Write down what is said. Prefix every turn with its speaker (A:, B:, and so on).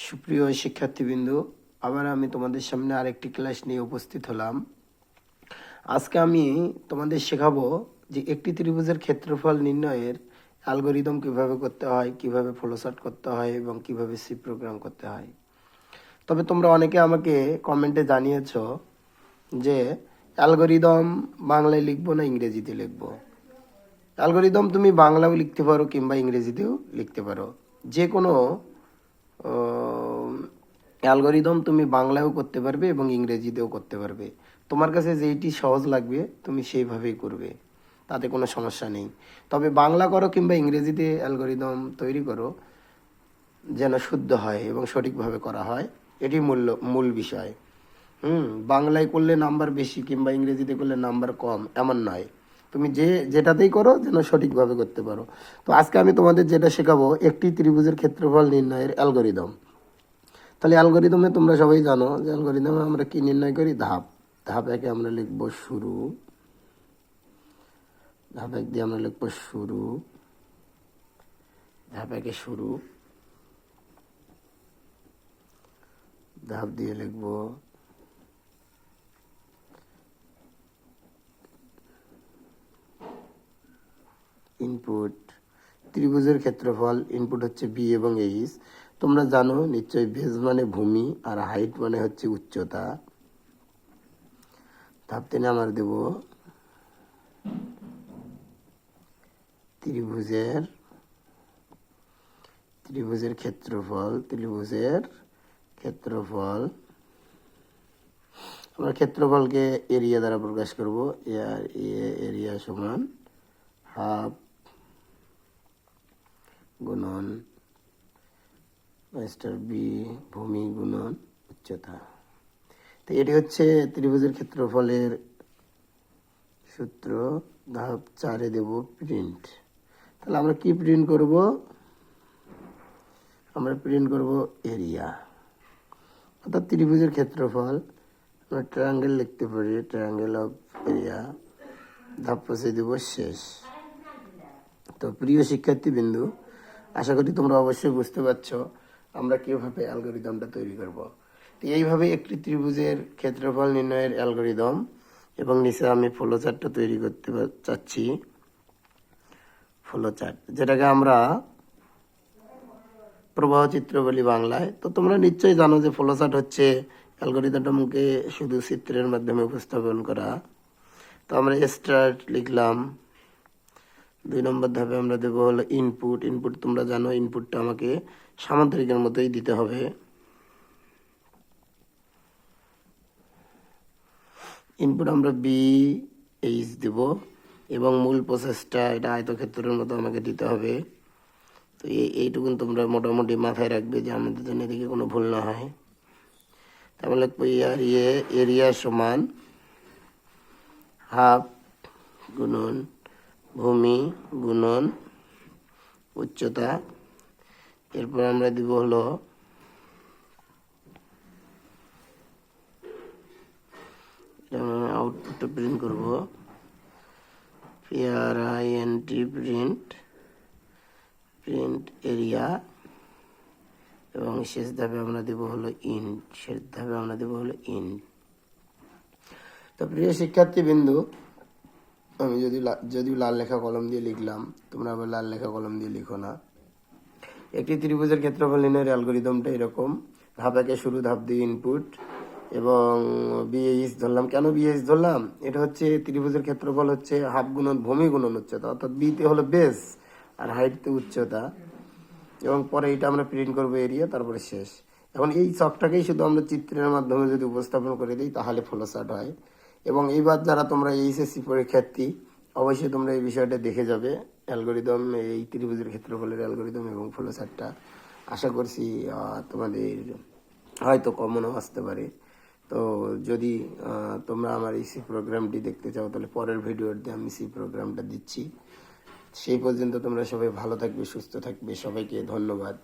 A: সুপ্রিয় শিক্ষার্থীবৃন্দ, আবার আমি তোমাদের সামনে আরেকটি ক্লাস নিয়ে উপস্থিত হলাম। আজকে আমি তোমাদের শেখাবো যে একটি ত্রিভুজের ক্ষেত্রফল নির্ণয়ের অ্যালগরিদম কিভাবে করতে হয়, কিভাবে ফ্লোচার্ট করতে হয় এবং কিভাবে সি প্রোগ্রাম করতে হয়। তবে তোমরা অনেকে আমাকে কমেন্টে জানিয়েছো যে অ্যালগরিদম বাংলায় লিখবো না ইংরেজিতে লিখবো। অ্যালগরিদম তুমি বাংলাও লিখতে পারো কিংবা ইংরেজিতেও লিখতে পারো। যে কোনো অ্যালগরিদম তুমি বাংলায়ও করতে পারবে এবং ইংরেজিতেও করতে পারবে। তোমার কাছে যেইটি সহজ লাগবে তুমি সেইভাবেই করবে, তাতে কোনো সমস্যা নেই। তবে বাংলা করো কিংবা ইংরেজিতে অ্যালগরিদম তৈরি করো, যেন শুদ্ধ হয় এবং সঠিকভাবে করা হয়, এটি মূল বিষয়। বাংলায় করলে নাম্বার বেশি কিংবা ইংরেজিতে করলে নাম্বার কম এমন নয়। তুমি যেটাতেই করো যেন সঠিকভাবে করতে পারো। তো আজকে আমি তোমাদের যেটা শেখাবো একটি ত্রিভুজের ক্ষেত্রফল নির্ণয়ের অ্যালগরিদম। তাহলে অ্যালগরিদমে তোমরা সবাই জানো যে অ্যালগরিদমে আমরা কি নির্ণয় করি, ধাপ। ধাপ একে আমরা লিখবো শুরু, ধাপ এক দিয়ে আমরা লিখবো শুরু, ধাপ একে শুরু, ধাপ দিয়ে লিখবো ইনপুট। ত্রিভুজের ক্ষেত্রফল ইনপুট হচ্ছে বি এবং এইচ। তোমরা জানো নিশ্চয়ই, বেজ মানে ভূমি আর হাইট মানে হচ্ছে উচ্চতা। ধাপ তিনে আমরা দেব ত্রিভুজের ক্ষেত্রফল। আমরা ক্ষেত্রফলকে এরিয়া দ্বারা প্রকাশ করব। এরিয়া সমান হাফ গুণন মাস্টার বি ভূমি গুণন উচ্চতা। তো এটি হচ্ছে ত্রিভুজের ক্ষেত্রফলের সূত্র। ধাপ 4-এ দেব প্রিন্ট। তাহলে আমরা কি প্রিন্ট করব? আমরা প্রিন্ট করব এরিয়া, অর্থাৎ ত্রিভুজের ক্ষেত্রফল। আমরা ট্রায়াঙ্গেল লিখতে পারি, ট্রায়াঙ্গেল অফ এরিয়া। ধাপ 5-এ দেব শেষ। তো প্রিয় শিক্ষার্থীবৃন্দু, আশা করি তোমরা অবশ্যই বুঝতে পারছো আমরা কিভাবে অ্যালগরিদমটা তৈরি করব। তো এইভাবে একটি ত্রিভুজের ক্ষেত্রফল নির্ণয়ের অ্যালগরিদম, এবং নিচে আমি ফ্লোচার্টটা তৈরি করতে চাচ্ছি। ফ্লোচার্ট, যেটাকে আমরা প্রবাহ চিত্র বলি বাংলায়। তো তোমরা নিশ্চয়ই জানো যে ফ্লোচার্ট হচ্ছে অ্যালগরিদমকে শুধু চিত্রের মাধ্যমে উপস্থাপন করা। তো আমরা স্টার্ট লিখলাম। 2 নম্বর ধাপে আমরা দেবো হলো ইনপুট। ইনপুট তোমরা জানো, ইনপুটটা আমাকে সামান্তরিকের মতোই দিতে হবে। ইনপুট আমরা বি এইচ দেব, এবং মূল প্রসেসটা এটা আয়তক্ষেত্রের মতো আমাকে দিতে হবে। তো এইটুকুন তোমরা মোটামুটি মাথায় রাখবে যে আমাদের জন্য এদিকে কোনো ভুল না হয়। তারপর লিখবো এরিয়া সমান হাফ গুণন ভূমি গুণন উচ্চতা। এরপর আমরা দিব হলো আউটপুটটা প্রিন্ট করব, প্রিন্ট এরিয়া, এবং শেষ ধাপে আমরা দেব হলো ইন্ট। তো প্রিয় শিক্ষার্থীবৃন্দু, আমি যদি লাল লেখা কলম দিয়ে লিখলাম, তোমরা আবার লাল লেখা কলম দিয়ে লিখো না। একটি ত্রিভুজের ক্ষেত্রফল নির্ণয়ের অ্যালগরিদমটা এরকম। ধাপ একে শুরু, ধাপ 2 ইনপুট, এবং বিএইচ ধরলাম। কেন বিএইচ ধরলাম? এটা হচ্ছে ত্রিভুজের ক্ষেত্রফল হচ্ছে হাফ গুণন ভূমি গুণন উচ্চতা, অর্থাৎ বিতে হলো বেস আর হাইটতে উচ্চতা। এবং পরে এটা আমরা প্রিন্ট করবো এরিয়া, তারপরে শেষ। এখন এই চকটাকেই শুধু আমরা চিত্রের মাধ্যমে যদি উপস্থাপন করে দিই তাহলে ফ্লোচার্ট হয়। এবং এইবার যারা তোমরা এইচএসসি পরীক্ষার্থী, অবশ্যই তোমরা এই বিষয়টা দেখে যাবে, অ্যালগরিদম, এই ত্রিভুজের ক্ষেত্রফলের অ্যালগরিদম এবং ফ্লোচার্টটা। আশা করছি তোমাদের হয়তো কমনও আসতে পারে। তো যদি তোমরা আমার এই সি প্রোগ্রামটি দেখতে চাও, তাহলে পরের ভিডিওতে আমি সি প্রোগ্রামটা দিচ্ছি। সেই পর্যন্ত তোমরা সবাই ভালো থাকবে, সুস্থ থাকবে। সবাইকে ধন্যবাদ।